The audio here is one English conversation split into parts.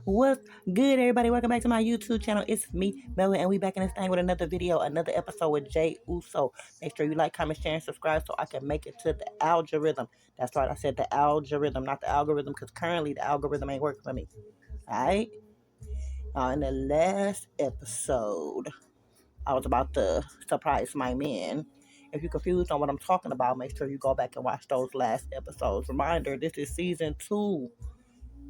What's good, everybody? Welcome back to my YouTube channel. It's me, Melvin, and we back in this thing with another video, another episode with Jey Uso. Make sure you like, comment, share, and subscribe so I can make it to the algorithm. That's right, I said the algorithm, not the algorithm, because currently the algorithm ain't working for me. Alright? In the last episode, I was about to surprise my man. If you're confused on what I'm talking about, make sure you go back and watch those last episodes. Reminder, this is season 2.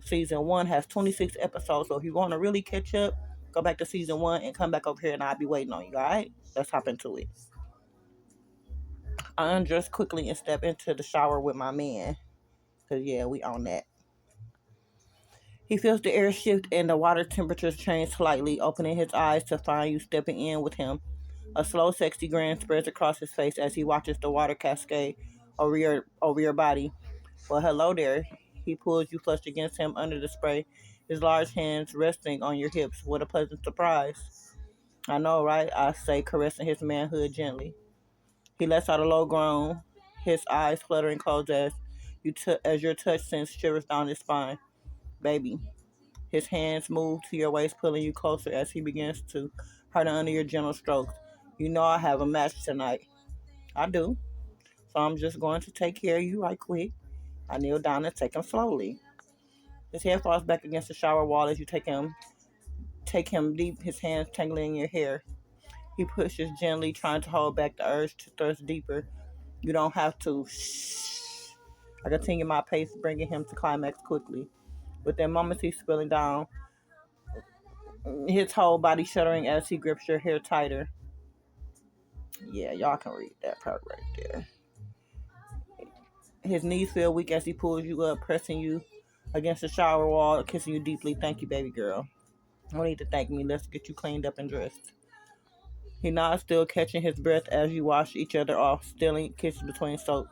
Season 1 has 26 episodes, so if you want to really catch up, go back to season 1 and come back over here and I'll be waiting on you, alright? Let's hop into it. I undress quickly and step into the shower with my man. Because, yeah, we on that. He feels the air shift and the water temperatures change slightly, opening his eyes to find you stepping in with him. A slow, sexy grin spreads across his face as he watches the water cascade over your body. Well, hello there. He pulls you flushed against him under the spray, his large hands resting on your hips. What a pleasant surprise. I know, right? I say, caressing his manhood gently. He lets out a low groan, his eyes fluttering closed as your touch sends shivers down his spine. Baby. His hands move to your waist, pulling you closer as he begins to hurt under your gentle strokes. You know I have a match tonight. I do. So I'm just going to take care of you right quick. I kneel down and take him slowly. His head falls back against the shower wall as you take him deep, his hands tangling in your hair. He pushes gently, trying to hold back the urge to thrust deeper. You don't have to. Shh. I continue my pace, bringing him to climax quickly. Within moments, he's spilling down, his whole body shuddering as he grips your hair tighter. Yeah, y'all can read that part right there. His knees feel weak as he pulls you up, pressing you against the shower wall, kissing you deeply. Thank you, baby girl. No need to thank me. Let's get you cleaned up and dressed. He nods, still catching his breath as you wash each other off, stealing kisses between soap.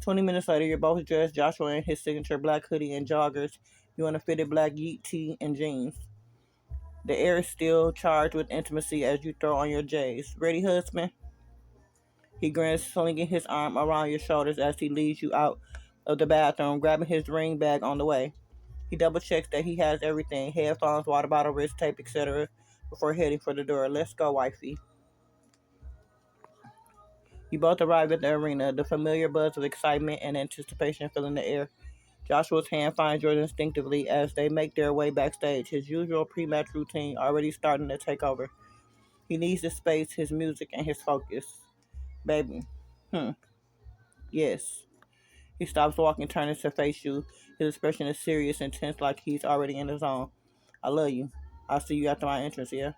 20 minutes later, you're both dressed, Joshua in his signature black hoodie and joggers, you in a fitted black yeet tee and jeans. The air is still charged with intimacy as you throw on your J's. Ready, husband? He grins, slinging his arm around your shoulders as he leads you out of the bathroom, grabbing his ring bag on the way. He double checks that he has everything, headphones, water bottle, wrist tape, etc., before heading for the door. Let's go, wifey. You both arrive at the arena, the familiar buzz of excitement and anticipation filling the air. Joshua's hand finds yours instinctively as they make their way backstage, his usual pre-match routine already starting to take over. He needs his space, his music, and his focus. Baby. Yes. He stops walking, turning to face you. His expression is serious and tense like he's already in the zone. I love you. I'll see you after my entrance, yeah?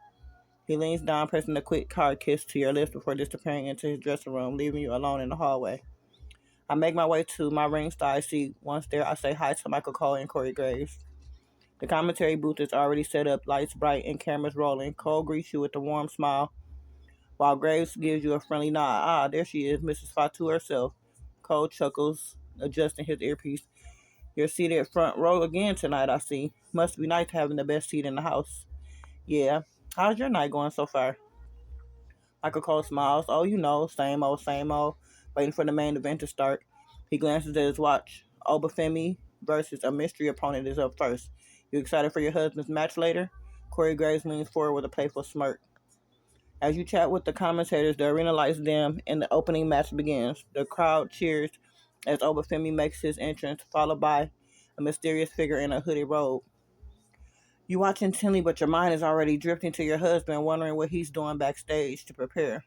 He leans down, pressing a quick hard kiss to your lips before disappearing into his dressing room, leaving you alone in the hallway. I make my way to my ringside seat. Once there, I say hi to Michael Cole and Corey Graves. The commentary booth is already set up, lights bright and cameras rolling. Cole greets you with a warm smile, while Graves gives you a friendly nod. Ah, there she is, Mrs. Fatu herself. Cole chuckles, adjusting his earpiece. You're seated front row again tonight, I see. Must be nice having the best seat in the house. Yeah. How's your night going so far? Michael Cole smiles. Oh, you know, same old, same old. Waiting for the main event to start. He glances at his watch. Obafemi versus a mystery opponent is up first. You excited for your husband's match later? Corey Graves leans forward with a playful smirk. As you chat with the commentators, the arena lights dim and the opening match begins. The crowd cheers as Obafemi makes his entrance, followed by a mysterious figure in a hooded robe. You watch intently, but your mind is already drifting to your husband, wondering what he's doing backstage to prepare.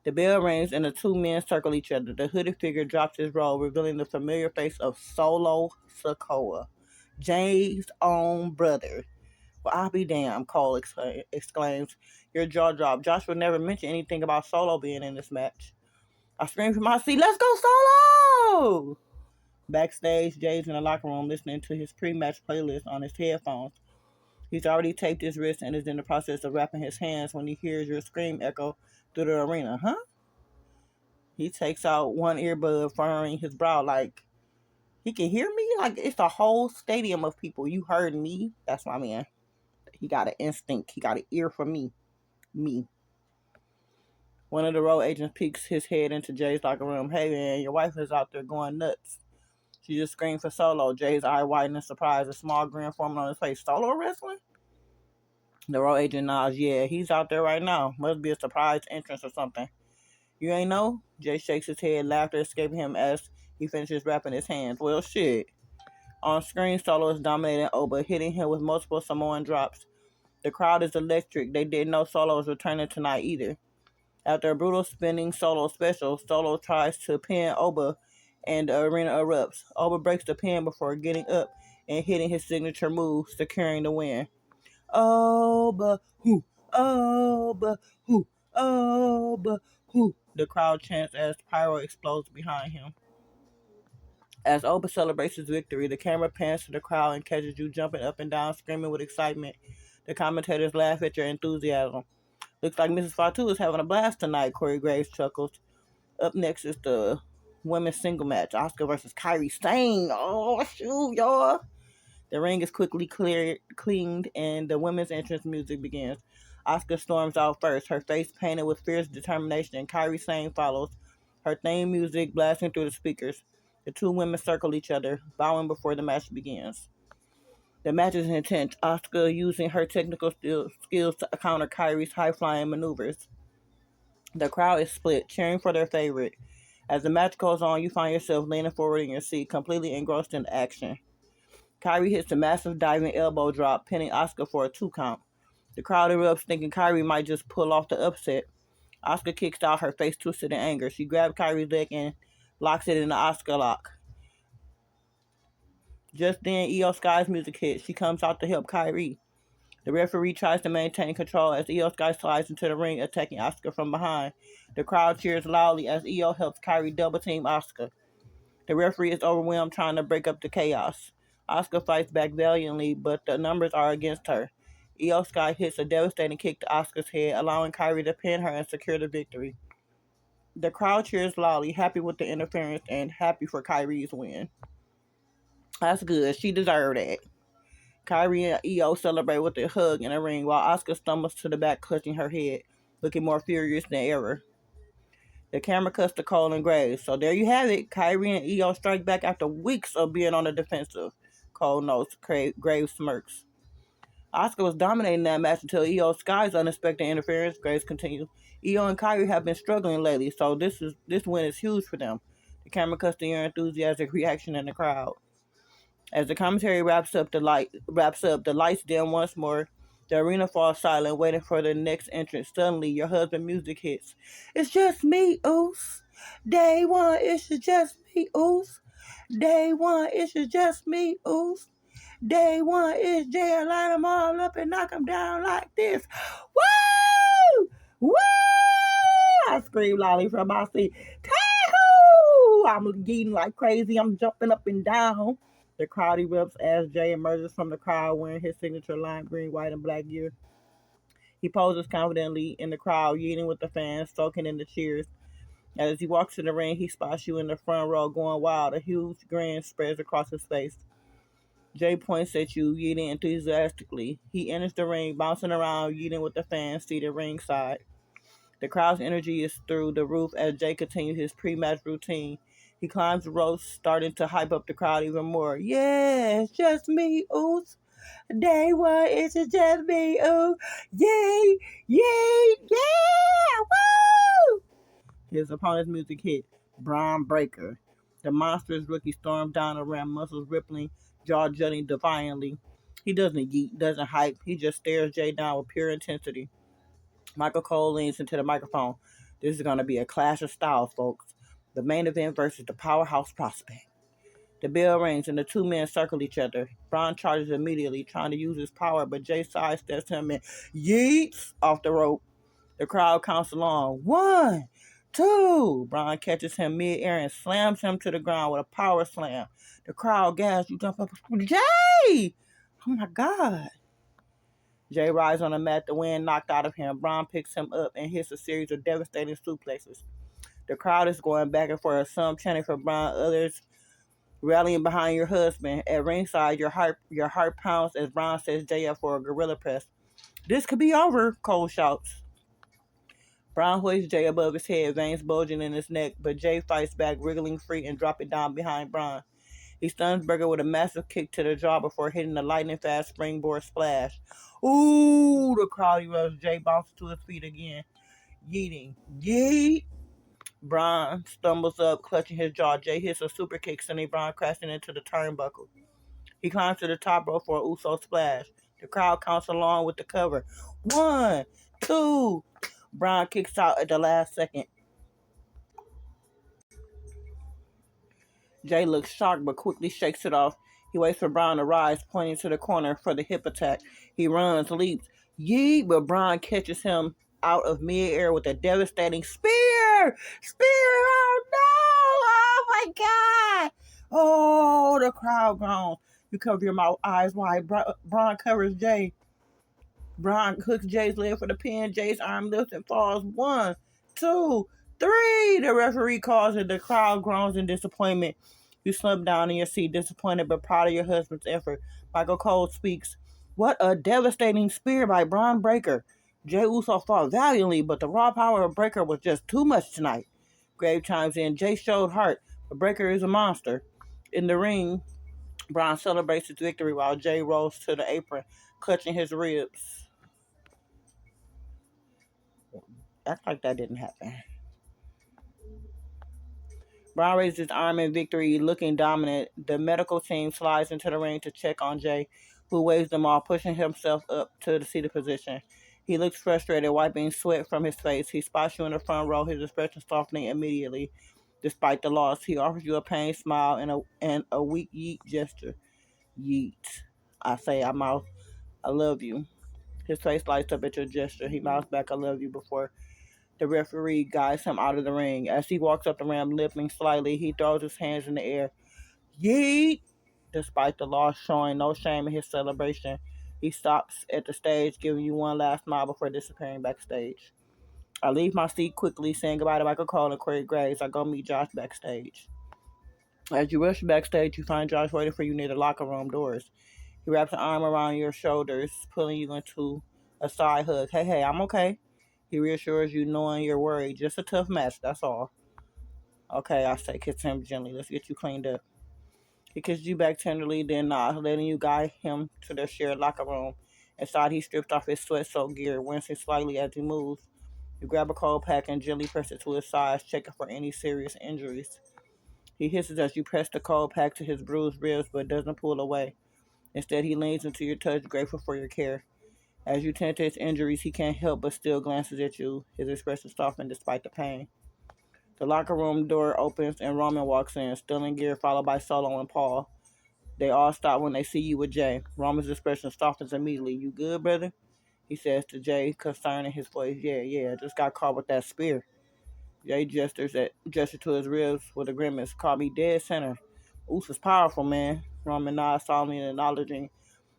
The bell rings and the two men circle each other. The hooded figure drops his robe, revealing the familiar face of Solo Sikoa, Jay's own brother. Well, I'll be damned, Cole exclaims. Your jaw drops. Joshua never mentioned anything about Solo being in this match. I scream from my seat, let's go Solo! Backstage, Jay's in the locker room listening to his pre-match playlist on his headphones. He's already taped his wrist and is in the process of wrapping his hands when he hears your scream echo through the arena. Huh? He takes out one earbud, furrowing his brow like, he can hear me? Like, it's a whole stadium of people. You heard me? That's my man. He got an instinct. He got an ear for me. Me. One of the road agents peeks his head into Jay's locker room. Hey, man, your wife is out there going nuts. She just screamed for Solo. Jay's eye widened in surprise, a small grin forming on his face. Solo wrestling? The road agent nods. Yeah, he's out there right now. Must be a surprise entrance or something. You ain't know? Jay shakes his head, laughter escaping him as he finishes wrapping his hands. Well, shit. On screen, Solo is dominating Oba, hitting him with multiple Samoan drops. The crowd is electric. They didn't know Solo was returning tonight either. After a brutal spinning Solo special, Solo tries to pin Oba and the arena erupts. Oba breaks the pin before getting up and hitting his signature move, securing the win. Oba, who, Oba, who, Oba, who. The crowd chants as pyro explodes behind him. As Oba celebrates his victory, the camera pans to the crowd and catches you jumping up and down, screaming with excitement. The commentators laugh at your enthusiasm. Looks like Mrs. Fatu is having a blast tonight, Corey Graves chuckles. Up next is the women's single match, Asuka versus Kairi Sane. Oh, shoot, y'all. The ring is quickly cleaned, and the women's entrance music begins. Asuka storms out first, her face painted with fierce determination, and Kairi Sane follows, her theme music blasting through the speakers. The two women circle each other, bowing before the match begins. The match is intense, Asuka using her technical skills to counter Kairi's high-flying maneuvers. The crowd is split, cheering for their favorite. As the match goes on, you find yourself leaning forward in your seat, completely engrossed in the action. Kairi hits a massive diving elbow drop, pinning Asuka for a 2 count. The crowd erupts, thinking Kairi might just pull off the upset. Asuka kicks out, her face twisted in anger. She grabs Kairi's leg and locks it in the Asuka lock. Just then, Io Sky's music hits. She comes out to help Kairi. The referee tries to maintain control as Io Sky slides into the ring, attacking Asuka from behind. The crowd cheers loudly as Io helps Kairi double team Asuka. The referee is overwhelmed, trying to break up the chaos. Asuka fights back valiantly, but the numbers are against her. Io Sky hits a devastating kick to Asuka's head, allowing Kairi to pin her and secure the victory. The crowd cheers loudly, happy with the interference and happy for Kairi's win. That's good. She deserved that. Kairi and Io celebrate with a hug in the ring while Asuka stumbles to the back, clutching her head, looking more furious than ever. The camera cuts to Cole and Graves. So there you have it. Kairi and Io strike back after weeks of being on the defensive. Cole notes. Graves smirks. Asuka was dominating that match until Io Sky's unexpected interference. Graves continues. Io and Kairi have been struggling lately, so this win is huge for them. The camera cuts to your enthusiastic reaction in the crowd. As the commentary wraps up, the lights dim once more. The arena falls silent, waiting for the next entrance. Suddenly, your husband's music hits. It's just me, Oos. Day one, it's just me, Oos. Day one, it's just me, Oos. Day one, it's Jey. I light them all up and knock them down like this. Woo! Woo! I scream loudly from my seat. Tahoo! I'm eating like crazy. I'm jumping up and down. The crowd erupts as Jey emerges from the crowd wearing his signature lime green, white, and black gear. He poses confidently in the crowd, yeeting with the fans, soaking in the cheers. As he walks to the ring, he spots you in the front row going wild. A huge grin spreads across his face. Jey points at you, yeeting enthusiastically. He enters the ring, bouncing around, yeeting with the fans seated ringside. The crowd's energy is through the roof as Jey continues his pre-match routine. He climbs the ropes, starting to hype up the crowd even more. Yeah, it's just me, Oos. Day one, it's just me, ooh. Yay, yay, yeah, woo! His opponent's music hit, Braun Breaker. The monstrous rookie storms down the ramp, muscles rippling, jaw jutting defiantly. He doesn't yeet, doesn't hype. He just stares Jey down with pure intensity. Michael Cole leans into the microphone. This is going to be a clash of styles, folks. The main event versus the powerhouse prospect. The bell rings and the two men circle each other. Braun charges immediately, trying to use his power, but Jey sidesteps him and yeets off the rope. The crowd counts along. 1, 2. Braun catches him mid-air and slams him to the ground with a power slam. The crowd gasps. You jump up. Jey! Oh my God. Jey rides on the mat, the wind knocked out of him. Braun picks him up and hits a series of devastating suplexes. The crowd is going back and forth, some chanting for Braun, others rallying behind your husband. At ringside, your heart pounds as Braun sets Jey up for a gorilla press. This could be over, Cole shouts. Braun hoists Jey above his head, veins bulging in his neck, but Jey fights back, wriggling free and dropping down behind Braun. He stuns Burger with a massive kick to the jaw before hitting the lightning fast springboard splash. Ooh, the crowd erupts. Jey bounces to his feet again. Yeeting. Yeet. Braun stumbles up, clutching his jaw. Jey hits a super kick, sending Braun crashing into the turnbuckle. He climbs to the top rope for a Uso splash. The crowd counts along with the cover. 1, 2. Braun kicks out at the last second. Jey looks shocked but quickly shakes it off. He waits for Braun to rise, pointing to the corner for the hip attack. He runs, leaps, yeet, but Braun catches him out of mid-air with a devastating spear! Spear! Oh no! Oh my god! Oh, the crowd groans. You cover your mouth, eyes wide. Braun covers Jey. Braun hooks Jey's leg for the pin. Jey's arm lifts and falls. 1, 2, 3. The referee calls it. The crowd groans in disappointment. You slump down in your seat, disappointed but proud of your husband's effort. Michael Cole speaks. What a devastating spear by Braun Breaker. Jey Uso fought valiantly, but the raw power of Breaker was just too much tonight. Grave chimes in. Jey showed heart, but Breaker is a monster. In the ring, Braun celebrates his victory while Jey rolls to the apron, clutching his ribs. Act like that didn't happen. Braun raises his arm in victory, looking dominant. The medical team slides into the ring to check on Jey, who waves them off, pushing himself up to the seated position. He looks frustrated, wiping sweat from his face. He spots you in the front row, his expression softening immediately. Despite the loss, he offers you a pained smile and a weak yeet gesture. Yeet. I say, I love you. His face lights up at your gesture. He mouths back, I love you, before the referee guides him out of the ring. As he walks up the ramp, limping slightly, he throws his hands in the air. Yeet! Despite the loss, showing no shame in his celebration, he stops at the stage, giving you one last smile before disappearing backstage. I leave my seat quickly, saying goodbye to Michael Cole and Corey Graves. I go meet Josh backstage. As you rush backstage, you find Josh waiting for you near the locker room doors. He wraps an arm around your shoulders, pulling you into a side hug. Hey, I'm okay. He reassures you, knowing you're worried. Just a tough match, that's all. Okay, I say, kiss him gently. Let's get you cleaned up. He kisses you back tenderly, then nods, letting you guide him to their shared locker room. Inside, he strips off his sweat-soaked gear, wincing slightly as he moves. You grab a cold pack and gently press it to his side, checking for any serious injuries. He hisses as you press the cold pack to his bruised ribs, but doesn't pull away. Instead, he leans into your touch, grateful for your care. As you tend to his injuries, he can't help but still glances at you, his expression softened despite the pain. The locker room door opens and Roman walks in, still in gear, followed by Solo and Paul. They all stop when they see you with Jey. Roman's expression softens immediately. You good, brother? He says to Jey, concern in his voice. Yeah, just got caught with that spear. Jey gestures to his ribs with a grimace. Caught me dead center. Usos powerful, man. Roman nods solemnly acknowledging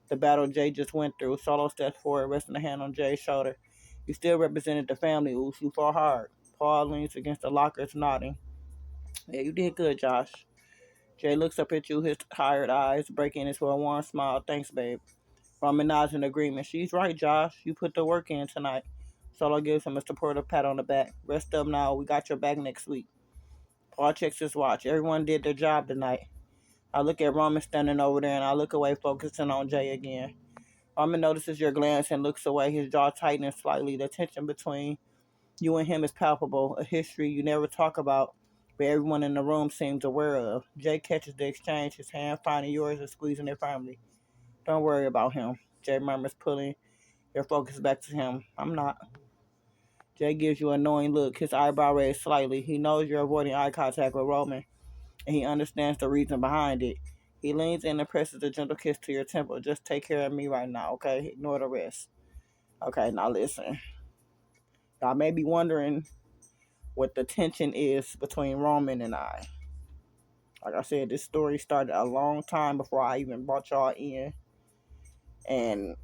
the battle Jey just went through. Solo steps forward, resting a hand on Jey's shoulder. You still represented the family, Uso. You fought hard. Paul leans against the lockers, nodding. Yeah, you did good, Josh. Jey looks up at you, his tired eyes breaking into a warm smile. Thanks, babe. Roman nods in agreement. She's right, Josh. You put the work in tonight. Solo gives him a supportive pat on the back. Rest up now. We got your back next week. Paul checks his watch. Everyone did their job tonight. I look at Roman standing over there, and I look away, focusing on Jey again. Roman notices your glance and looks away, his jaw tightening slightly. The tension between you and him is palpable, a history you never talk about, but everyone in the room seems aware of. Jey catches the exchange, his hand finding yours and squeezing it firmly. Don't worry about him, Jey murmurs, pulling your focus back to him. I'm not. Jey gives you a knowing look, his eyebrow raised slightly. He knows you're avoiding eye contact with Roman, and he understands the reason behind it. He leans in and presses a gentle kiss to your temple. Just take care of me right now, okay? Ignore the rest. Okay, now listen. Y'all may be wondering what the tension is between Roman and I. Like I said, this story started a long time before I even brought y'all in. And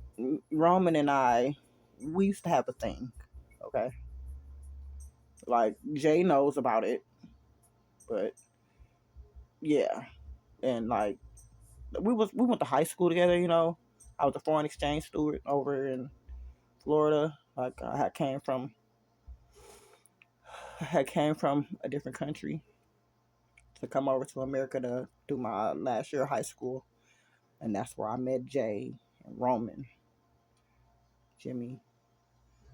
Roman and I, we used to have a thing, okay? Like, Jey knows about it, but yeah. And like, we went to high school together, you know. I was a foreign exchange student over in Florida. Like, I had came from a different country to come over to America to do my last year of high school. And that's where I met Jay and Roman, Jimmy.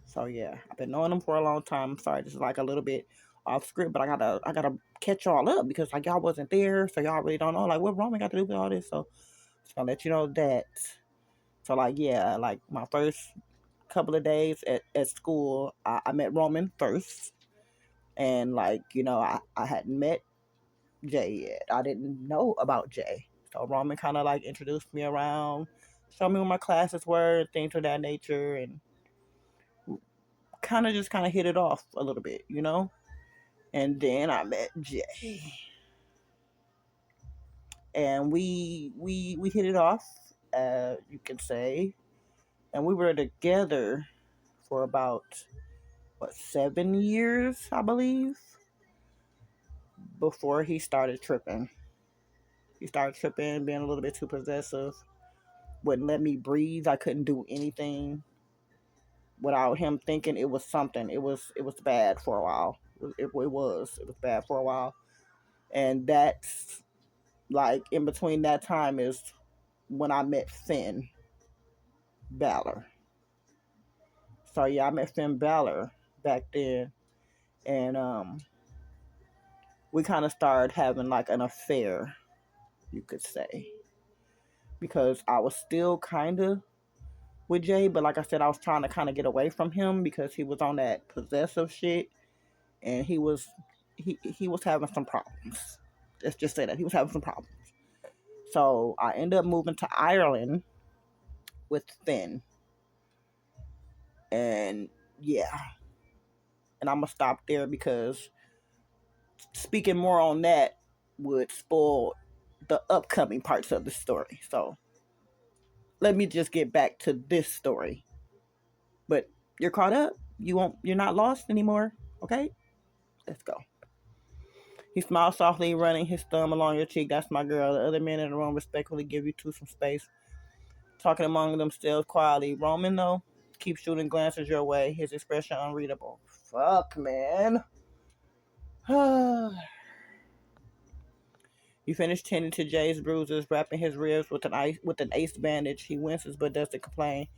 So yeah, I've been knowing them for a long time. I'm sorry, this is like a little bit off script, but I gotta catch y'all up because like y'all wasn't there, so y'all really don't know like what Roman got to do with all this. So just gonna let you know that. So like yeah, like my first couple of days at school, I met Roman first, and like I hadn't met Jay yet. I didn't know about Jay, so Roman kind of like introduced me around, showed me what my classes were, things of that nature, and kind of hit it off a little bit. And then I met Jay, and we hit it off, you can say, and we were together for about what 7 years, I believe, before he started tripping. He started tripping, being a little bit too possessive, wouldn't let me breathe. I couldn't do anything without him thinking it was something. It was bad for a while. It was bad for a while, and that's like in between that time is when I met Finn Balor. So yeah, I met Finn Balor back then, and we kind of started having like an affair, you could say, because I was still kind of with Jay, but like I said, I was trying to kind of get away from him because he was on that possessive shit, and he was having some problems. Let's just say that he was having some problems. So I ended up moving to Ireland with Finn, and yeah, and I'm gonna stop there because speaking more on that would spoil the upcoming parts of the story. So let me just get back to this story. But you're caught up. You're not lost anymore. Okay? Let's go. He smiled softly, running his thumb along your cheek. That's my girl. The other men in the room respectfully give you two some space, talking among themselves quietly. Roman, though, keeps shooting glances your way, his expression unreadable. Fuck, man. You finish tending to Jay's bruises, wrapping his ribs with an ace bandage. He winces but doesn't complain.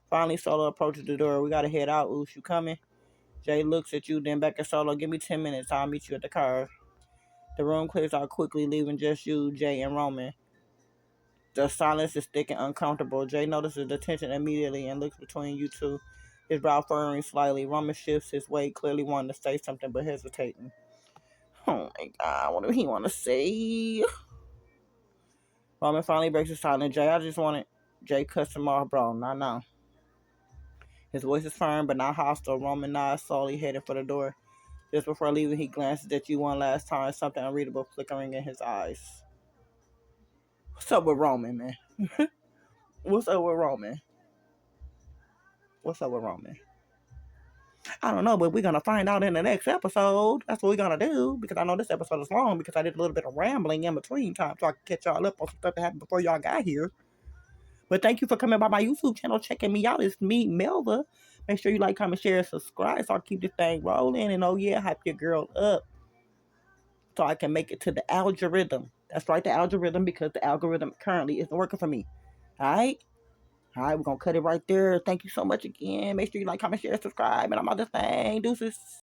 Finally, Solo approaches the door. We gotta head out, Oosh. You coming? Jay looks at you, then back at Solo. Give me 10 minutes. I'll meet you at the car. The room clears out quickly, leaving just you, Jay, and Roman. The silence is thick and uncomfortable. Jay notices the tension immediately and looks between you two, his brow furrowing slightly. Roman shifts his weight, clearly wanting to say something but hesitating. Oh my god, what do he want to say? Roman finally breaks his silence. Jay, I just wanted. Jay cuts him off, bro. Nah, nah. His voice is firm but not hostile. Roman nods, slowly heading for the door. Just before leaving, he glances at you one last time, something unreadable flickering in his eyes. What's up with Roman, man? What's up with Roman? What's up with Roman? I don't know, but we're gonna find out in the next episode. That's what we're gonna do because I know this episode is long because I did a little bit of rambling in between time so I can catch y'all up on some stuff that happened before y'all got here. But thank you for coming by my YouTube channel, checking me out. It's me, Melva. Make sure you like, comment, share, and subscribe so I keep this thing rolling. And oh yeah, hype your girl up so I can make it to the algorithm. That's right, the algorithm, because the algorithm currently isn't working for me. Alright? Alright, we're gonna cut it right there. Thank you so much again. Make sure you like, comment, share, subscribe, and I'm out this thing. Deuces.